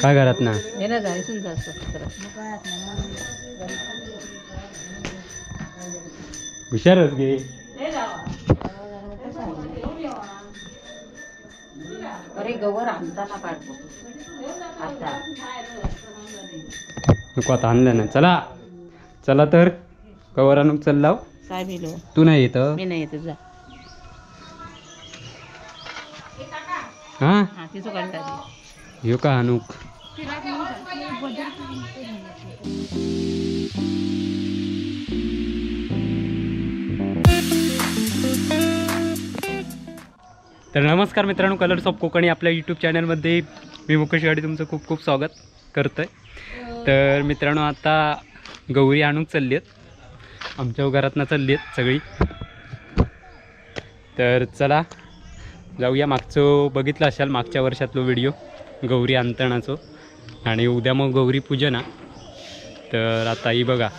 काय घरात ना हुशारच गे. नको आता आणलं ना. चला चला तर कवर आणून चल लाव. तू नाही येत? मी नाही येत जा. हा येऊ का अनुक? तर नमस्कार मित्रांनो, कलर्स ऑफ कोकणी आपल्या यूट्यूब चॅनलमध्ये मी मुकेश गाडी तुमचं खूप खूप स्वागत करतो आहे. तर मित्रांनो आता गौरी आणून चालली आहेत, आमच्या घरातनं चालली आहेत सगळी. तर चला जाऊया. मागचं बघितलं असाल मागच्या वर्षातलो व्हिडिओ गौरी आणतानाचो, आणि उद्या मग गौरी पूजना. तर आता ही बघा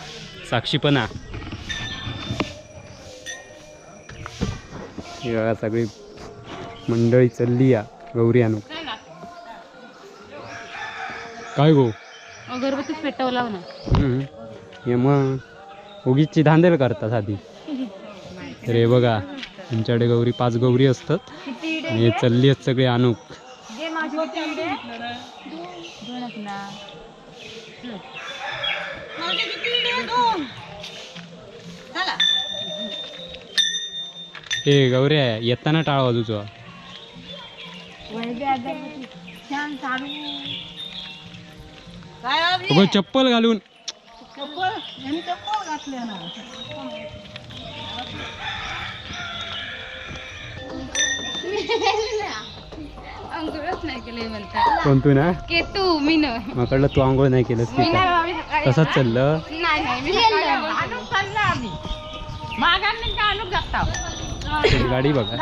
साक्षीपणा ही बघा सगळी मंडळी चालली या गौरी आणू. काय गो अगरबत्तीच पेटवला ना. हे मग उगीची धांदल करतात आधी. तर हे बघा तुमच्याकडे गौरी 5 गौरी असतात आणि हे चालली आहेत सगळे आणूक. हे गौऱ्या येताना टाळ वाजूचो. चप्पल घालून अंघोळच नाही केले म्हणतात. कोण तू ना? के तू मी नाही. माकडलं तू आंघोळ नाही केलंस की काय? तसंच चाललं. गाडी बघा.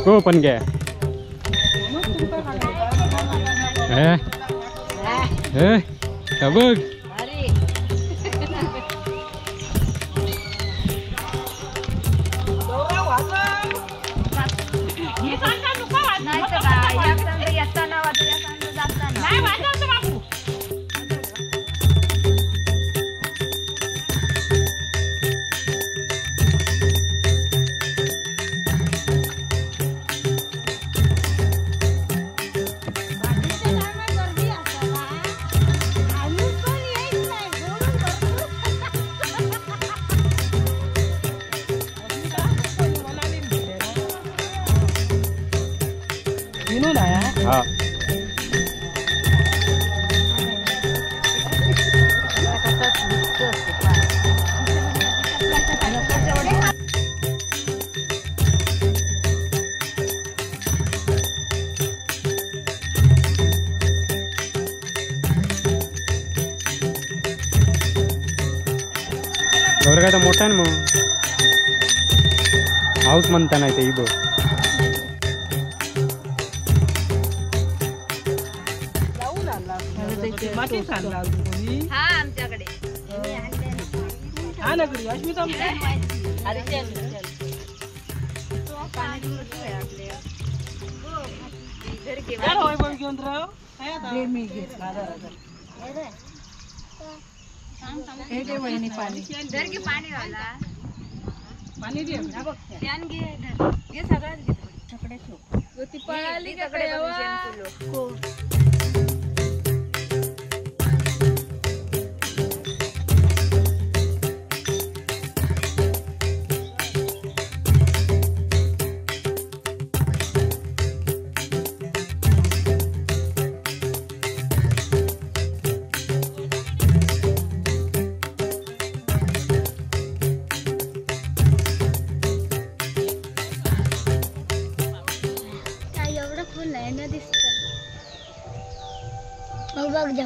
हो पण काय बघ हा. गौर काय तर मोठा आहे ना मग. हाऊस म्हणता नाही ते इथं.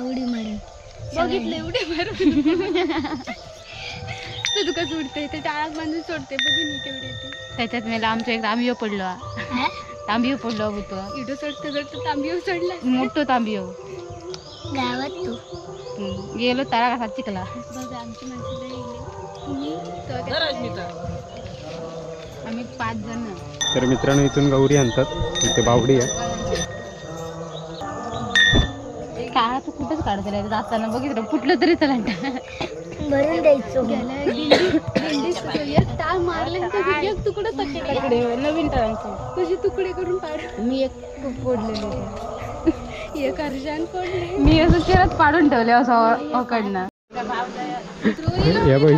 उडी मारून बघितले उडी मारून तू कसं उडते ते टाळात बांधून सोडते बघून केवढी येते. त्याच्यात मला आमच्या एकदा आम्ही पडलो तांबियो पडलो होतो इडो चढतो चढतो तांबियो चढला मोठो तांबियो गावात तू गेलो तारा कसा चिकला बघा आमची आम्ही 5 जण. तर मित्रांनो इथून गौरी आणतात. इथे बावडी आहे. काळा तू कुठंच काढतो जाताना बघितलं कुठलं तरी चला भरून द्यायचो एक टाळ मारल्यानंतर एक तुकडं तुकडे नवीन टाळांचे कसे तुकडे करून पाड. मी एक फोडलेले एक अर्जान फोडले मी असं चिरत पाडून ठेवले असं अकडनं. या बाई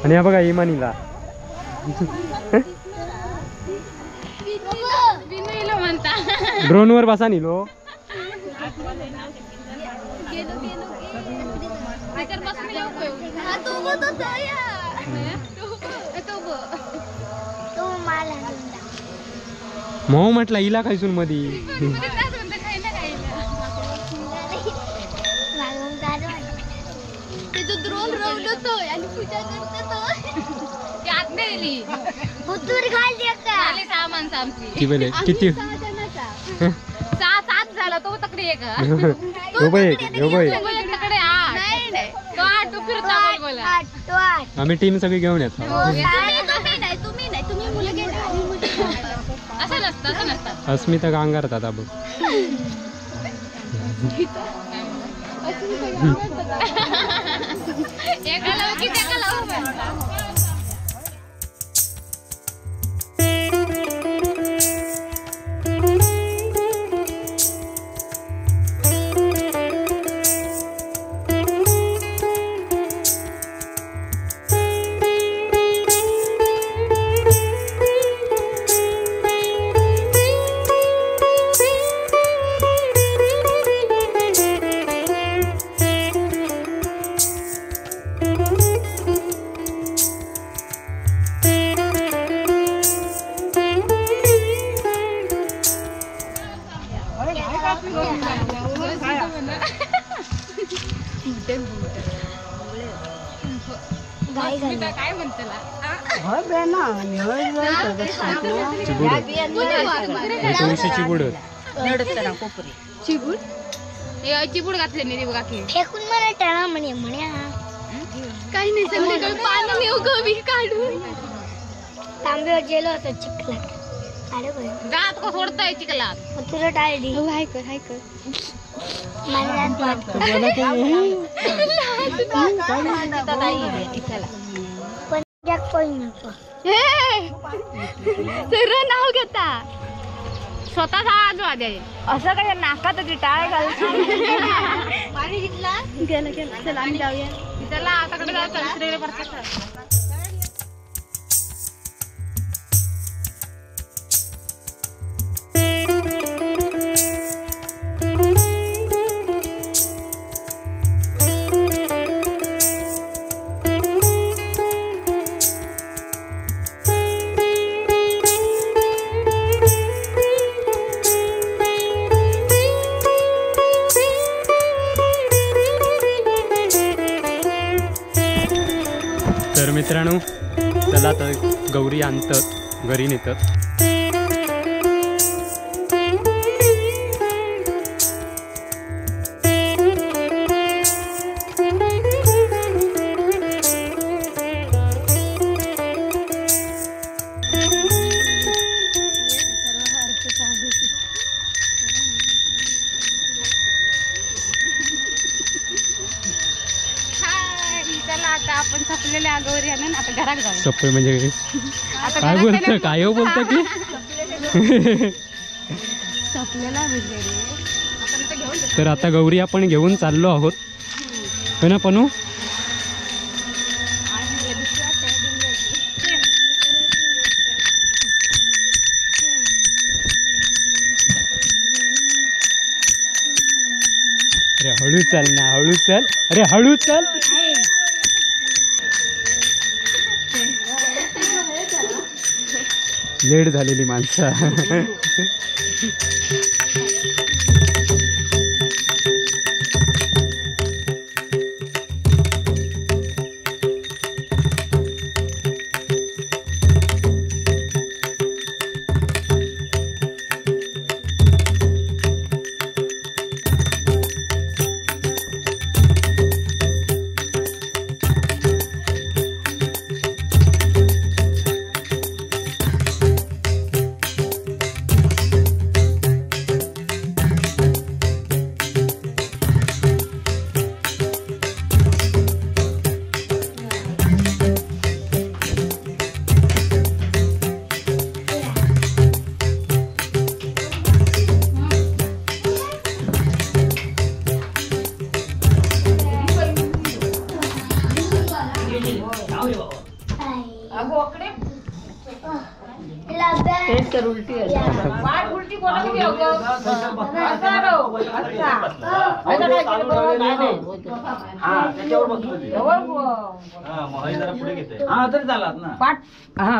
आणि हा बघा इमानीला ड्रोन वर बसा निलो. मऊ म्हटला इला खायसून मधी द्रोण रवलतो आणि पूजा करतो ते आत नेली बुद्धूर घालली का सामान आमची किती 6-7 झाला तो तकडे एक नाही नाही तो 8 फिरता बोला 8 आम्ही टीम सगळी घेऊन येतो. तुम्ही मुलं घ्या असं नसतं अस्मिता गांगार आता बघ. काय म्हणते चिबूड चिबूड चिबूड घातले नाही बघा फेकून मला टाळा म्हणे काही नाही संध्याकाळी पाणी नेऊ गवी काढून तांब्यावर गेलो होतो चिखलात गात को सोडताय चिखलात तुला टाळली हाय कर नाव घेता स्वतःचा आजू असं काय नाकात टाळ घालून गेलं चला आम्ही जाऊया त्याला आताकडे जायचं. तर मित्रांनो चला तर गौरी आणतात घरी नेतात. आता आपण सपलेल्या गौरी आणून आता घरात जाऊ. सपले म्हणजे काय बोलतं काय बोलतं की सपलेला तर आता गौरी आपण घेऊन चाललो आहोत हो ना पनू. अरे हळू चल ना हळू चल. अरे हळू चल. लेट झालेली माणसं.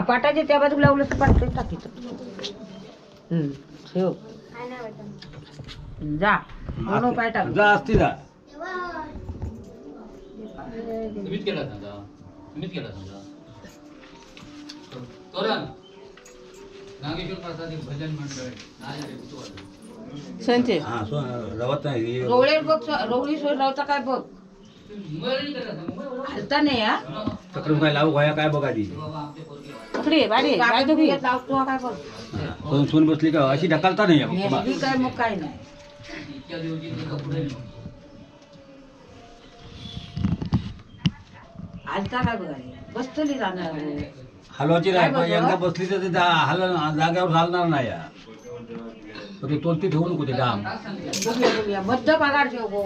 पाटाचे त्या बाजूला लावलं तर पाठ टाकीचं ठेव जा दोन पाय टाक जा असती जा संचे हा रवत नाही रोवळे बघ रोवळी सोय लावता काय बघ हलता नाही हा तक्रार काय लावू गोया काय बघा ती इकडे बारे काय तो लावतो काय बघ सोन बसली का अशी ढकलता नाही नेसली काय मग काय नाही हलता काय बघा बसतली राहणार हलवाची राय एकदा बसली तर ते जागेवर चालणार नाही या. पण ते तोलती ठेवू नको ते डाम बघूया बघूया बद्ध पगार ठेव गो